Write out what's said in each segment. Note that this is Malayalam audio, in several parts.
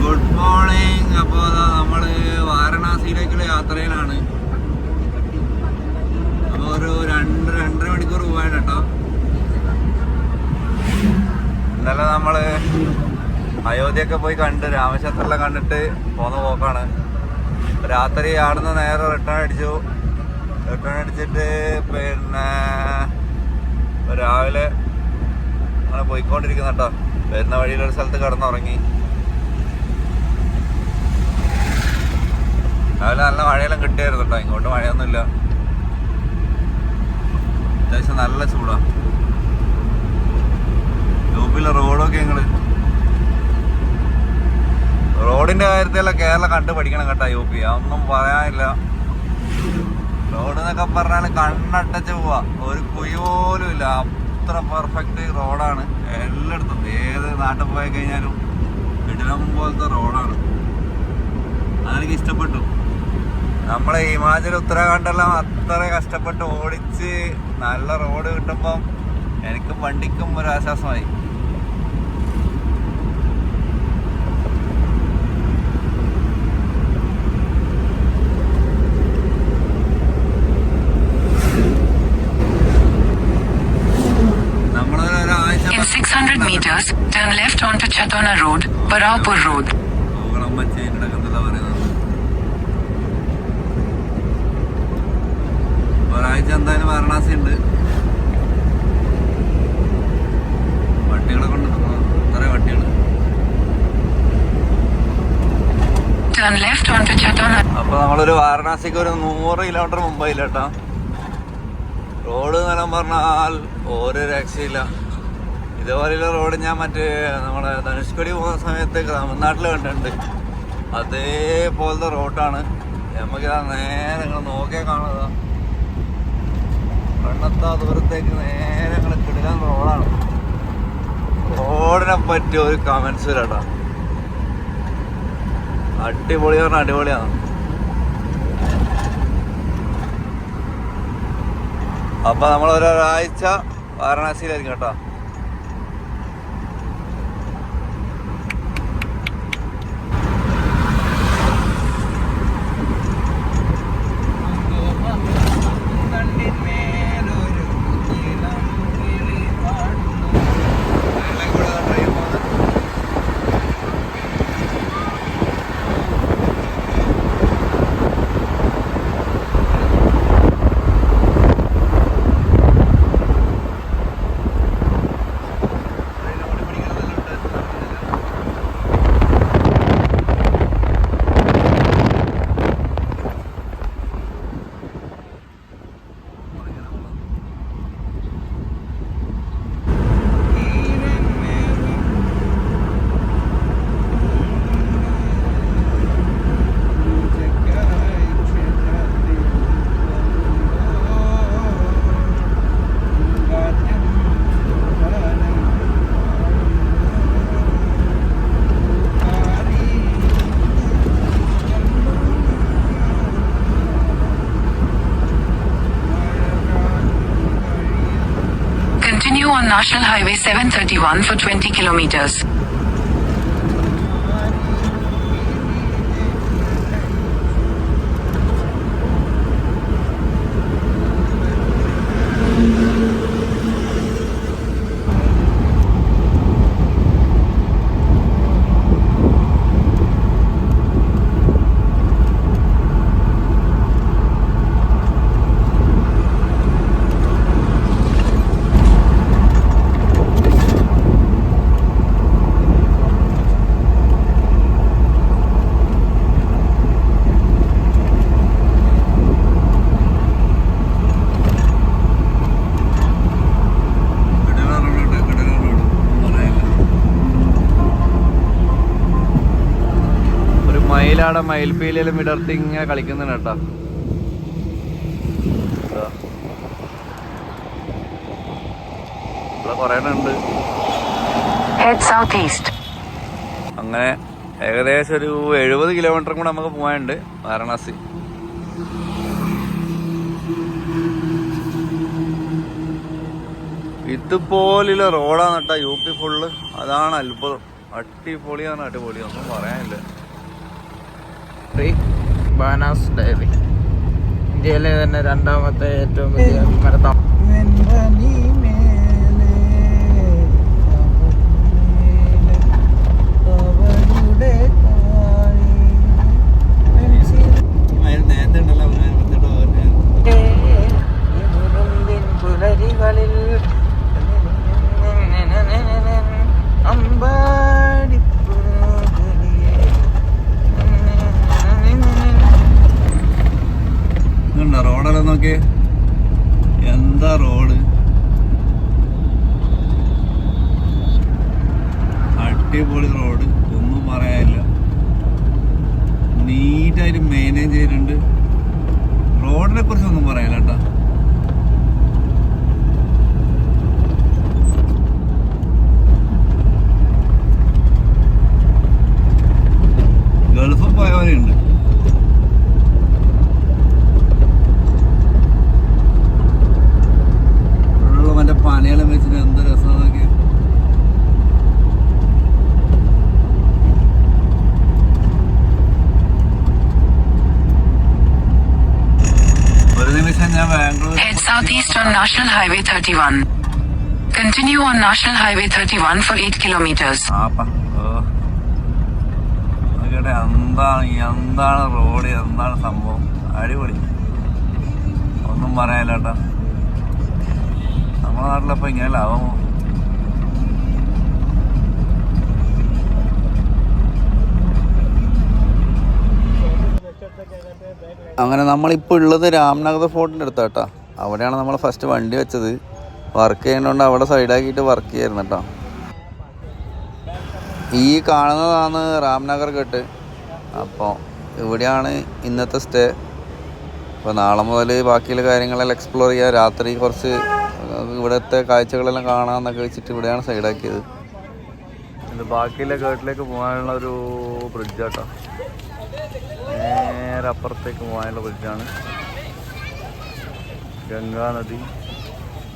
Good morning. അപ്പോൾ നമ്മള് വാരണാസിയിലേക്കുള്ള യാത്രയിലാണ്. അപ്പോൾ ഒരു 2-2.5 മണിക്കൂർ പോകാൻ കേട്ടോ. ഇന്നലെ നമ്മള് അയോധ്യയൊക്കെ പോയി കണ്ട് രാമക്ഷേത്രമെല്ലാം കണ്ടിട്ട് പോന്ന പോക്കാണ്. രാത്രി ആടുന്ന നേരെ റിട്ടേൺ അടിച്ചിട്ട് പിന്നെ രാവിലെ അങ്ങനെ പോയിക്കൊണ്ടിരിക്കുന്ന കേട്ടോ. വരുന്ന വഴിയിലൊരു സ്ഥലത്ത് കിടന്നുറങ്ങി. രാവിലെ നല്ല മഴയെല്ലാം കിട്ടിയായിരുന്നു കേട്ടോ. ഇങ്ങോട്ട് മഴയൊന്നുമില്ല, അത്യാവശ്യം നല്ല ചൂടാണ്. യൂപ്പിയിലെ റോഡൊക്കെ റോഡിന്റെ കാര്യത്തിലല്ല കേരളം കണ്ടു പഠിക്കണം കേട്ടോ. യു പി അതൊന്നും പറയാനില്ല. റോഡ് എന്നൊക്കെ പറഞ്ഞാൽ കണ്ണട്ടച്ച് പോവാ, ഒരു കുഴി പോലും ഇല്ല, അത്ര പെർഫെക്റ്റ് റോഡാണ് എല്ലായിടത്തും. ഏത് നാട്ടിൽ പോയി കഴിഞ്ഞാലും കിടിലം പോലത്തെ റോഡാണ്. അതെനിക്ക് ഇഷ്ടപ്പെട്ടു. നമ്മളെ ഹിമാചൽ ഉത്തരാഖണ്ഡെല്ലാം അത്ര കഷ്ടപ്പെട്ട് ഓടിച്ച് നല്ല റോഡ് കിട്ടുമ്പം എനിക്കും വണ്ടിക്കും ഒരു ആശ്വാസമായി. In 600 meters, turn left onto Chatona Road, Barapur Road. ഒരാഴ്ച എന്തായാലും വാരണാസി ഉണ്ട്. വട്ടികളെ കൊണ്ട് ഇത്ര വട്ടികൾ. Turn left onto Chatona. അപ്പൊ നമ്മളൊരു വാരണാസിക്ക് ഒരു 100 കിലോമീറ്റർ മുമ്പായില്ല കേട്ടോ. റോഡ് എന്നെല്ലാം പറഞ്ഞാൽ ഒരു രക്ഷയില്ല. ഇതേപോലെയുള്ള റോഡ് ഞാൻ നമ്മുടെ ധനുഷ്കോടി പോകുന്ന സമയത്ത് തമിഴ്നാട്ടിൽ കണ്ടിട്ടുണ്ട്. അതേപോലത്തെ റോഡാണ്. നമുക്കിതാ നേരെ നിങ്ങൾ നോക്കിയാൽ കാണുക, കണ്ണെത്താ ദൂരത്തേക്ക് നേരെ ഞങ്ങൾ കിടിലൻ റോഡാണ്. റോഡിനെ പറ്റിയ ഒരു കമന്റ്സ് കേട്ടോ. അടിപൊളി പറഞ്ഞാൽ അടിപൊളിയാണ്. അപ്പൊ നമ്മൾ ഒരാഴ്ച വാരണാസിയിലായിരിക്കും കേട്ടോ. Continue on National Highway 731 for 20 kilometers. മയിലാടെ മയിൽപ്പീലിലും വിടർത്തി ഇങ്ങനെ കളിക്കുന്നുണ്ട് കേട്ടോ. ഇവിടെ കുറേ ഉണ്ട്. അങ്ങനെ ഏകദേശം ഒരു 70 കിലോമീറ്ററും കൂടെ നമുക്ക് പോകാനുണ്ട് വാരണാസി. ഇതുപോലുള്ള റോഡാണ് കേട്ടോ UP ഫുള്ള്. അതാണ് അത്ഭുതം. അടിപൊളിയാണ്, അടിപൊളി, ഒന്നും പറയാനില്ല. ബാനാസ് ഡയറി ഇന്ത്യയിലെ തന്നെ രണ്ടാമത്തെ ഏറ്റവും വലിയ മരത്താം. പുലരികളിൽ റോഡെല്ലാം നോക്കിയേ, എന്താ റോഡ്, അടിപൊളി റോഡ്, ഒന്നും പറയാനില്ല. നീറ്റായിട്ട് മെയിൻറ്റെയിൻ ചെയ്തിട്ടുണ്ട്. റോഡിനെ കുറിച്ചൊന്നും പറയാനില്ല കേട്ടോ. ഗൾഫിൽ പോയവരുണ്ട്. മറ്റേ പണിയെല്ലാം വെച്ചിട്ട് എന്ത് രസമൊക്കെ. ഒരു നിമിഷം ഞാൻ Bangalore. Head southeast on National Highway 31. Continue on National Highway 31 for 8 kilometers. എന്താണ് റോഡ്, എന്താണ് സംഭവം, അടിപൊളി, ഒന്നും പറയാനില്ല കേട്ടോ. നമ്മുടെ നാട്ടിലപ്പോ ഇങ്ങനെ ലാഭമോ? അങ്ങനെ നമ്മളിപ്പോൾ ഉള്ളത് രാംനഗർ ഫോർട്ടിൻ്റെ അടുത്താ കേട്ടോ. അവിടെയാണ് നമ്മൾ ഫസ്റ്റ് വണ്ടി വെച്ചത്. വർക്ക് ചെയ്യുന്നതുകൊണ്ട് അവിടെ സൈഡാക്കിയിട്ട് വർക്ക് ചെയ്യായിരുന്നു കേട്ടോ. ഈ കാണുന്നതാണ് രാംനഗർ ഘട്ട്. അപ്പോൾ ഇവിടെയാണ് ഇന്നത്തെ സ്റ്റേ. അപ്പോൾ നാളെ മുതൽ ബാക്കിയുള്ള കാര്യങ്ങളെല്ലാം എക്സ്പ്ലോർ ചെയ്യുക. രാത്രി കുറച്ച് ഇവിടുത്തെ കാഴ്ചകളെല്ലാം കാണാമെന്നൊക്കെ വെച്ചിട്ട് ഇവിടെയാണ് സൈഡാക്കിയത്. ഇത് ബാക്കിയുള്ള ഘട്ടിലേക്ക് പോകാനുള്ള ഒരു ബ്രിഡ്ജാട്ടോ. നേരെ അപ്പുറത്തേക്ക് പോകാനുള്ള ബ്രിഡ്ജാണ്. ഗംഗാ നദി.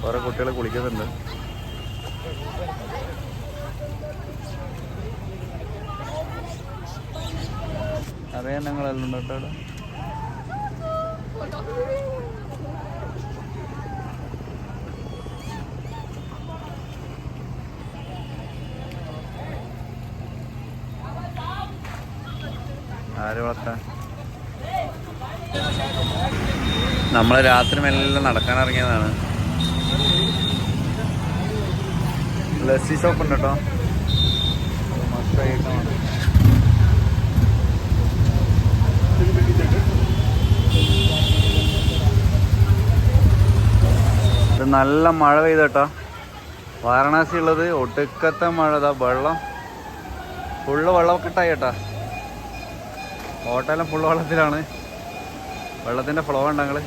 കുറേ കുട്ടികൾ കുളിക്കുന്നുണ്ട്. അറിയാൻ ഞങ്ങളെല്ലാം ഉണ്ട് കേട്ടോ. ആര് വളർത്താൻ? നമ്മൾ രാത്രി മെല്ലെ നടക്കാൻ ഇറങ്ങിയതാണ്. ലസ്സി ഷോപ്പ് ഉണ്ട് കേട്ടോ. മസ്റ്റായിട്ടാണ്. ഇത് നല്ല മഴ പെയ്ത കേട്ടോ. വാരണാസി ഉള്ളത് ഒടുക്കത്തെ മഴ. ഇതാ വെള്ളം ഫുള്ള് വെള്ളമൊക്കെ ഇട്ടായി കേട്ടോ. ഓട്ടെല്ലാം ഫുള്ള് വെള്ളത്തിലാണ്. വെള്ളത്തിൻ്റെ ഫ്ലോ ഉണ്ട്.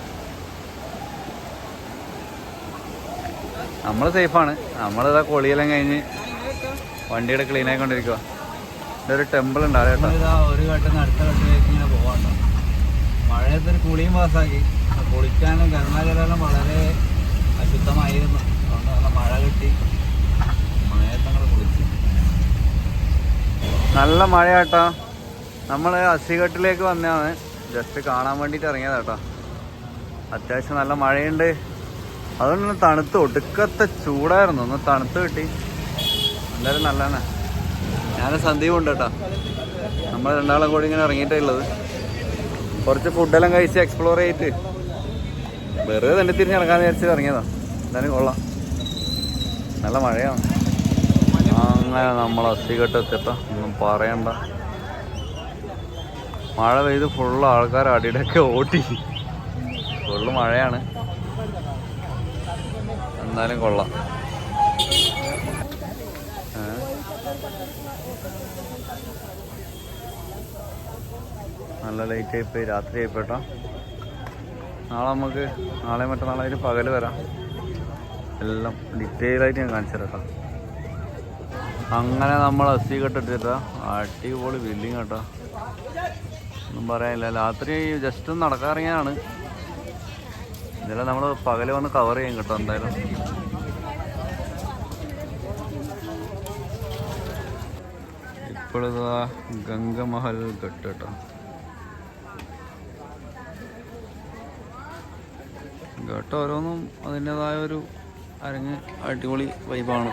നമ്മൾ സേഫാണ്. നമ്മളിതാ കൊളിയെല്ലാം കഴിഞ്ഞ് വണ്ടിയുടെ ക്ലീൻ ആയിക്കൊണ്ടിരിക്കുക. ഇതൊരു ടെമ്പിൾ ഉണ്ട് കേട്ടോ. ഇതാ ഒരു ഘട്ടത്തിൽ നിന്ന് അടുത്ത ഘട്ടത്തിലേക്ക് ഇങ്ങനെ പോകാട്ടോ. മഴയത്തൊരു കുളിയും പാസ്സാക്കി. കുളിക്കാനും ഗംഗാജലം വളരെ അശുദ്ധമായിരുന്നു. അതുകൊണ്ട് നല്ല മഴ കിട്ടി. മഴയത്തങ്ങൾ കുളിച്ച് നല്ല മഴയാട്ടോ. നമ്മൾ അസിഘട്ടിലേക്ക് വന്നതാണ്. ജസ്റ്റ് കാണാൻ വേണ്ടിയിട്ട് ഇറങ്ങിയതാട്ടോ. അത്യാവശ്യം നല്ല മഴയുണ്ട്. അതുകൊണ്ട് തണുത്ത് ഒടുക്കത്തെ ചൂടായിരുന്നു. ഒന്ന് തണുത്ത് കിട്ടി. എന്തായാലും നല്ലതാണ്. ഞാൻ സന്ദീപ് ഉണ്ട് കേട്ടോ. നമ്മൾ രണ്ടാളും കൂടി ഇങ്ങനെ ഇറങ്ങിയിട്ടുള്ളത്. കുറച്ച് ഫുഡെല്ലാം കഴിച്ച് എക്സ്പ്ലോർ ചെയ്തിട്ട് വെറുതെ തന്നെ തിരിഞ്ഞ് ഇറങ്ങാന്ന് വിചാരിച്ച് ഇറങ്ങിയതാ. എന്തായാലും കൊള്ളാം. നല്ല മഴയാണ്. അങ്ങനെ നമ്മൾ അസിഘട്ട് എത്തിട്ടോ. ഒന്നും പറയണ്ട. മഴ പെയ്ത് ഫുള്ള് ആൾക്കാർ അടിയിലൊക്കെ ഓട്ടി. ഫുള്ള് മഴയാണ്. എന്നാലും കൊള്ളാം. നല്ല ലേറ്റ് ആയിപ്പോയി. രാത്രി ആയിപ്പോട്ടോ. നാളെ മറ്റന്നാളായിട്ട് പകൽ വരാം. എല്ലാം ഡീറ്റെയിലായിട്ട് ഞാൻ കാണിച്ചു തരാം കേട്ടോ. അങ്ങനെ നമ്മൾ അസിഘട്ട് എടുത്തിട്ടാ. അടിപൊളി ബിൽഡിങ് കേട്ടോ. ഒന്നും പറയാനില്ല. രാത്രി ജസ്റ്റ് ഒന്ന് നടക്കാറിയാണ്. ഇതെല്ലാം നമ്മൾ പകല് വന്ന് കവർ ചെയ്യും കേട്ടോ. എന്തായാലും ഇപ്പോഴതാ ഗംഗമഹൽ ഘട്ട് കേട്ടോ. ഘട്ട് ഓരോന്നും അതിൻ്റെതായ ഒരു അരങ്ങ് അടിപൊളി വൈബാണ്.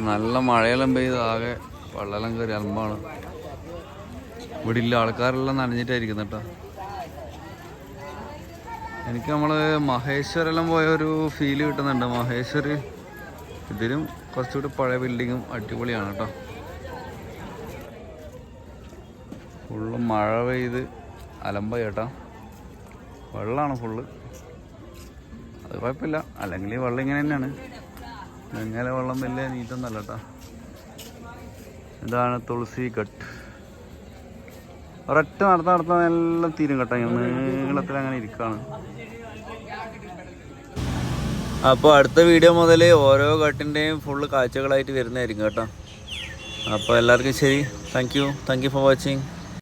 നല്ല മഴയെല്ലാം പെയ്ത് ആകെ വെള്ളം കയറി അലമ്പാണ്. ഇവിടെ ഇല്ല, ആൾക്കാരെല്ലാം നനഞ്ഞിട്ടായിരിക്കും കേട്ടോ. എനിക്ക് നമ്മൾ മഹേശ്വരെല്ലാം പോയ ഒരു ഫീല് കിട്ടുന്നുണ്ട്. മഹേശ്വർ ഇതിലും കുറച്ചുകൂടി പഴയ ബിൽഡിങ്ങും അടിപൊളിയാണ് കേട്ടോ. ഫുള്ള് മഴ പെയ്ത് അലമ്പായി കേട്ടോ. വെള്ളമാണ് ഫുള്ള്. അത് കുഴപ്പമില്ല, അല്ലെങ്കിൽ വെള്ളം ഇങ്ങനെ തന്നെയാണ്. എങ്ങനെ വെള്ളം വലിയ നീറ്റൊന്നല്ല കേട്ടോ. ഇതാണ് തുളസി ഘട്ട്. ഒരൊറ്റ നടത്താൻ എല്ലാം തീരും കേട്ടോ. നീളത്തിൽ അങ്ങനെ ഇരിക്കുകയാണ്. അപ്പോൾ അടുത്ത വീഡിയോ മുതൽ ഓരോ ഘട്ടിൻ്റെയും ഫുള്ള് കാഴ്ചകളായിട്ട് വരുന്നതായിരിക്കും കേട്ടോ. അപ്പോൾ എല്ലാവർക്കും ശരി. Thank you for watching.